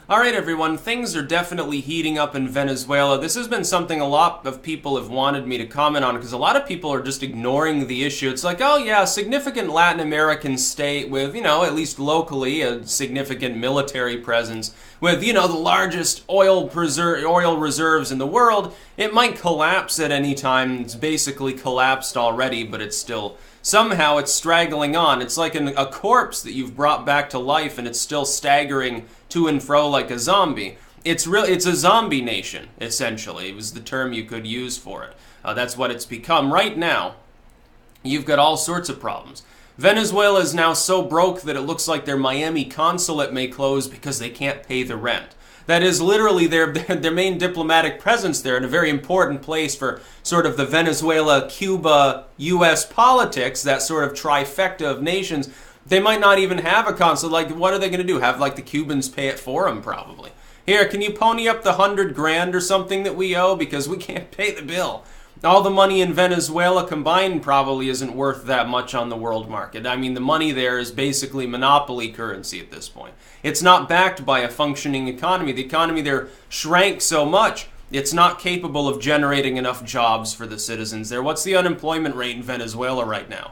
Alright everyone, things are definitely heating up in Venezuela. This has been something a lot of people have wanted me to comment on because a lot of people are just ignoring the issue. It's like, oh yeah, a significant Latin American state with, at least locally, a significant military presence with, the largest oil reserves in the world. It might collapse at any time. It's basically collapsed already, but it's still... somehow it's straggling on. It's like a corpse that you've brought back to life and it's still staggering to and fro like a zombie. It's a zombie nation, essentially. It was the term you could use for it. That's what it's become. Right now, you've got all sorts of problems. Venezuela is now so broke that it looks like their Miami consulate may close because they can't pay the rent. That is literally their main diplomatic presence there, in a very important place for sort of the Venezuela, Cuba, U.S. politics, that sort of trifecta of nations. They might not even have a consulate. Like, what are they going to do? Have, like, the Cubans pay it for them, probably. Here, can you pony up the $100,000 or something that we owe? Because we can't pay the bill. All the money in Venezuela combined probably isn't worth that much on the world market. I mean, the money there is basically monopoly currency at this point. It's not backed by a functioning economy. The economy there shrank so much, it's not capable of generating enough jobs for the citizens there. What's the unemployment rate in Venezuela right now?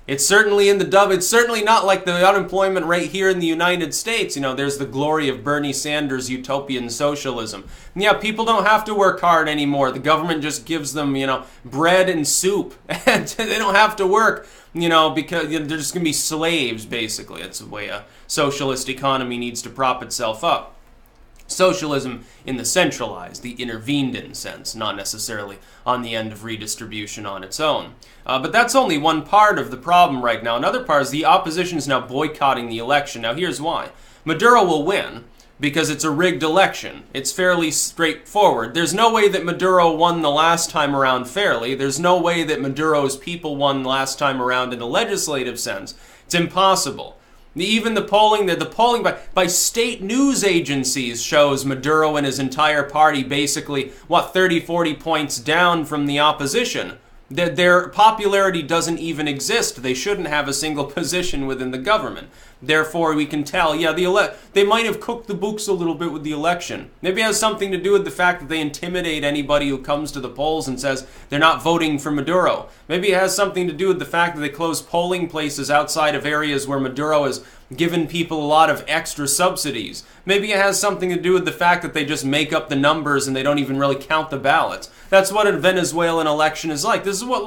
It's certainly in the dub. It's certainly not like the unemployment rate here in the United States. There's the glory of Bernie Sanders' utopian socialism. And yeah, people don't have to work hard anymore. The government just gives them, bread and soup. And they don't have to work, because they're just going to be slaves, basically. That's the way a socialist economy needs to prop itself up. Socialism in the centralized, the intervened-in sense, not necessarily on the end of redistribution on its own. But that's only one part of the problem right now. Another part is the opposition is now boycotting the election. Now here's why. Maduro will win because it's a rigged election. It's fairly straightforward. There's no way that Maduro won the last time around fairly. There's no way that Maduro's people won last time around in a legislative sense. It's impossible. Even the polling by state news agencies shows Maduro and his entire party basically, 30, 40 points down from the opposition. Their popularity doesn't even exist. They shouldn't have a single position within the government. Therefore, we can tell, they might have cooked the books a little bit with the election. Maybe it has something to do with the fact that they intimidate anybody who comes to the polls and says they're not voting for Maduro. Maybe it has something to do with the fact that they close polling places outside of areas where Maduro has given people a lot of extra subsidies. Maybe it has something to do with the fact that they just make up the numbers and they don't even really count the ballots. That's what a Venezuelan election is like. This is what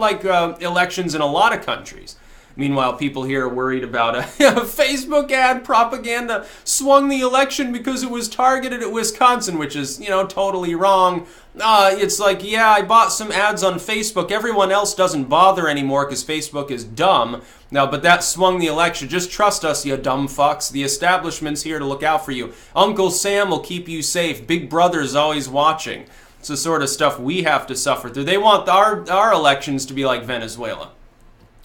elections in a lot of countries. Meanwhile, people here are worried about a Facebook ad propaganda swung the election because it was targeted at Wisconsin, which is, totally wrong. It's like, I bought some ads on Facebook. Everyone else doesn't bother anymore because Facebook is dumb. No, but that swung the election. Just trust us, you dumb fucks. The establishment's here to look out for you. Uncle Sam will keep you safe. Big Brother's always watching. It's the sort of stuff we have to suffer through. They want our elections to be like Venezuela.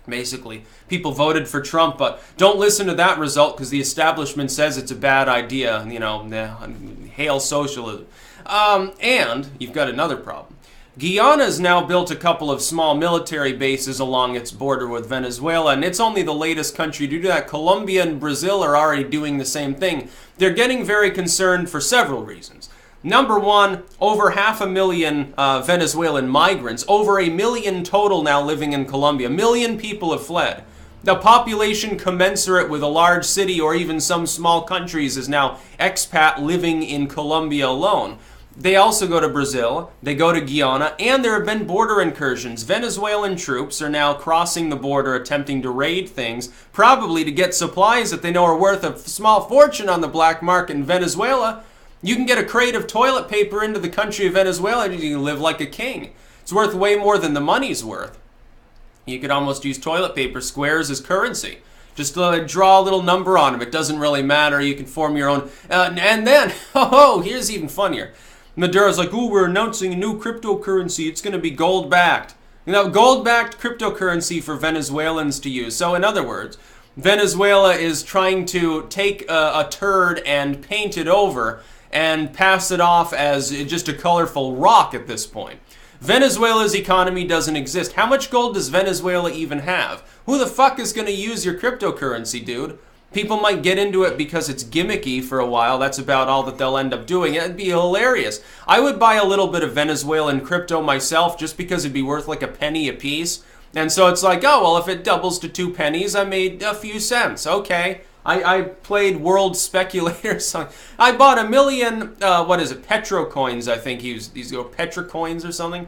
Basically, people voted for Trump, but don't listen to that result because the establishment says it's a bad idea. Hail socialism. And you've got another problem. Guyana's now built a couple of small military bases along its border with Venezuela, and it's only the latest country to do that. Colombia and Brazil are already doing the same thing. They're getting very concerned for several reasons. Number one, over 500,000 Venezuelan migrants, over 1 million total now living in Colombia. 1 million people have fled. The population commensurate with a large city or even some small countries is now expat living in Colombia alone. They also go to Brazil, they go to Guyana, and there have been border incursions. Venezuelan troops are now crossing the border attempting to raid things, probably to get supplies that they know are worth a small fortune on the black market in Venezuela. You can get a crate of toilet paper into the country of Venezuela and you can live like a king. It's worth way more than the money's worth. You could almost use toilet paper squares as currency. Just draw a little number on them. It doesn't really matter. You can form your own. And then, here's even funnier. Maduro's like, we're announcing a new cryptocurrency. It's going to be gold-backed. Gold-backed cryptocurrency for Venezuelans to use. So in other words, Venezuela is trying to take a turd and paint it over and pass it off as just a colorful rock at this point. Venezuela's economy doesn't exist. How much gold does Venezuela even have? Who the fuck is going to use your cryptocurrency, dude? People might get into it because it's gimmicky for a while. That's about all that they'll end up doing. It'd be hilarious. I would buy a little bit of Venezuelan crypto myself just because it'd be worth like a penny a piece. And so it's like, oh, well, if it doubles to 2 pennies, I made a few cents. Okay. I played World Speculator. I bought 1 million, Petro coins, I think. These go Petra coins or something.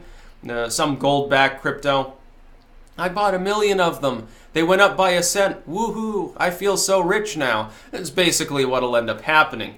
Some gold-backed crypto. I bought 1 million of them. They went up by a cent. Woohoo! I feel so rich now. That's basically what'll end up happening.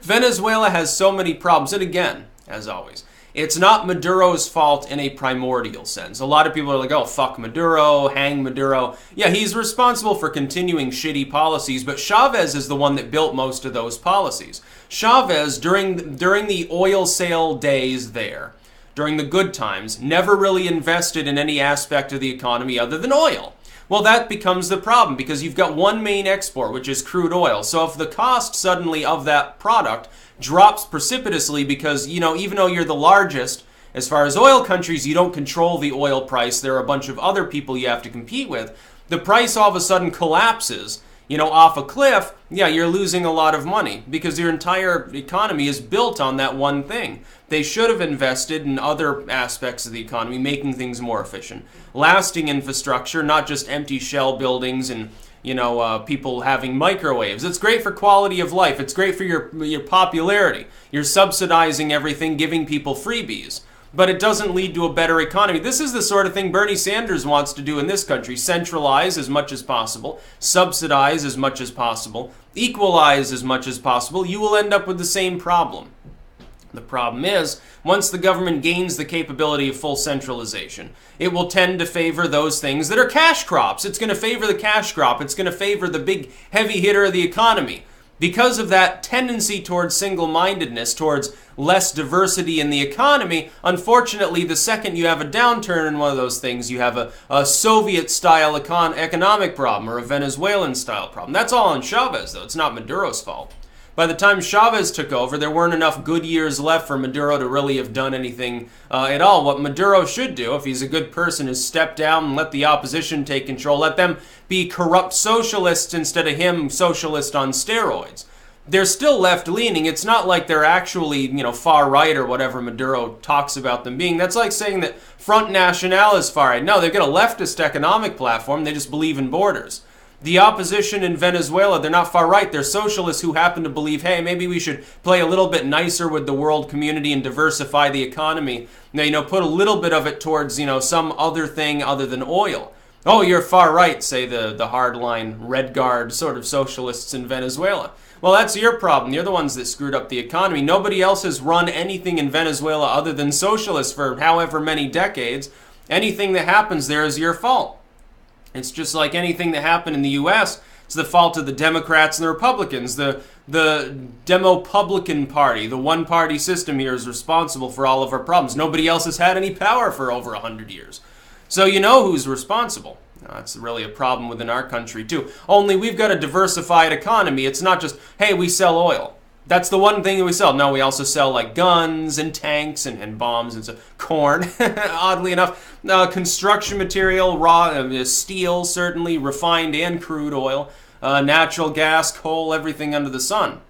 Venezuela has so many problems. And again, as always, it's not Maduro's fault in a primordial sense. A lot of people are like, oh, fuck Maduro, hang Maduro. Yeah, he's responsible for continuing shitty policies, but Chavez is the one that built most of those policies. Chavez, during the oil sale days there, during the good times, never really invested in any aspect of the economy other than oil. Well, that becomes the problem because you've got one main export, which is crude oil. So if the cost suddenly of that product drops precipitously because, you know, even though you're the largest, as far as oil countries, you don't control the oil price. There are a bunch of other people you have to compete with. The price all of a sudden collapses, you know, off a cliff. Yeah, you're losing a lot of money because your entire economy is built on that one thing. They should have invested in other aspects of the economy, making things more efficient. Lasting infrastructure, not just empty shell buildings and, you know, people having microwaves. It's great for quality of life. It's great for your popularity. You're subsidizing everything, giving people freebies. But it doesn't lead to a better economy. This is the sort of thing Bernie Sanders wants to do in this country. Centralize as much as possible. Subsidize as much as possible. Equalize as much as possible. You will end up with the same problem. The problem is, once the government gains the capability of full centralization, it will tend to favor those things that are cash crops. It's going to favor the cash crop. It's going to favor the big heavy hitter of the economy. Because of that tendency towards single-mindedness, towards less diversity in the economy, unfortunately, the second you have a downturn in one of those things, you have a Soviet-style economic problem or a Venezuelan-style problem. That's all on Chavez, though. It's not Maduro's fault. By the time Chavez took over, there weren't enough good years left for Maduro to really have done anything at all. What Maduro should do, if he's a good person, is step down and let the opposition take control. Let them be corrupt socialists instead of him socialist on steroids. They're still left-leaning. It's not like they're actually, you know, far-right or whatever Maduro talks about them being. That's like saying that Front National is far-right. No, they've got a leftist economic platform. They just believe in borders. The opposition in Venezuela, they're not far right. They're socialists who happen to believe, hey, maybe we should play a little bit nicer with the world community and diversify the economy. Now, you know, put a little bit of it towards, you know, some other thing other than oil. Oh, you're far right, say the hardline Red Guard sort of socialists in Venezuela. Well, that's your problem. You're the ones that screwed up the economy. Nobody else has run anything in Venezuela other than socialists for however many decades. Anything that happens there is your fault. It's just like anything that happened in the U.S., it's the fault of the Democrats and the Republicans. The Demopublican Party, the one-party system here, is responsible for all of our problems. Nobody else has had any power for over 100 years. So you know who's responsible. That's really a problem within our country, too. Only we've got a diversified economy. It's not just, hey, we sell oil. That's the one thing that we sell. No, we also sell like guns and tanks and bombs and so, corn, oddly enough, construction material, raw steel, certainly, refined and crude oil, natural gas, coal, everything under the sun.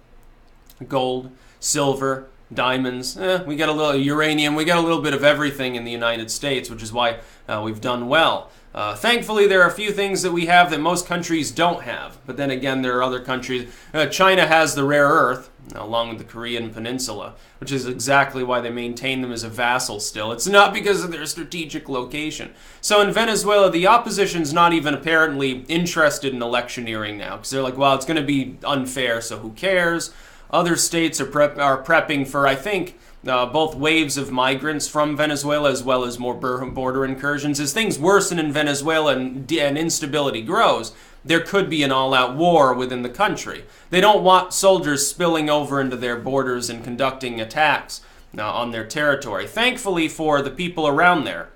Gold, silver, diamonds, we got a little uranium, we got a little bit of everything in the United States, which is why we've done well. Thankfully, there are a few things that we have that most countries don't have. But then again, there are other countries. China has the rare earth, along with the Korean peninsula, which is exactly why they maintain them as a vassal still. It's not because of their strategic location. So in Venezuela, the opposition's not even apparently interested in electioneering now, because they're like, well, it's going to be unfair, so who cares? Other states are prepping for, I think, both waves of migrants from Venezuela as well as more border incursions. As things worsen in Venezuela and instability grows, there could be an all-out war within the country. They don't want soldiers spilling over into their borders and conducting attacks on their territory. Thankfully for the people around there,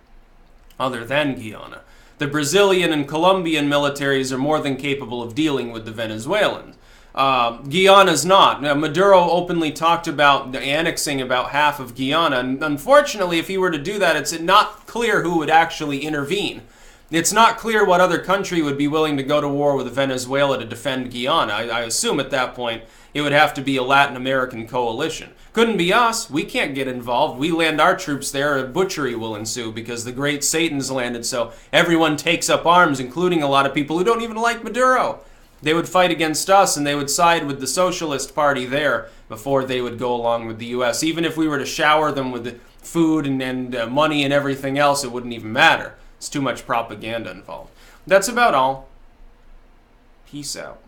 other than Guyana, the Brazilian and Colombian militaries are more than capable of dealing with the Venezuelans. Guyana's not. Now, Maduro openly talked about annexing about half of Guyana, and unfortunately, if he were to do that, it's not clear who would actually intervene. It's not clear what other country would be willing to go to war with Venezuela to defend Guyana. I assume at that point it would have to be a Latin American coalition. Couldn't be us. We can't get involved. We land our troops there, a butchery will ensue because the great Satan's landed, so everyone takes up arms, including a lot of people who don't even like Maduro. They would fight against us and they would side with the Socialist Party there before they would go along with the U.S. Even if we were to shower them with food and money and everything else, it wouldn't even matter. It's too much propaganda involved. That's about all. Peace out.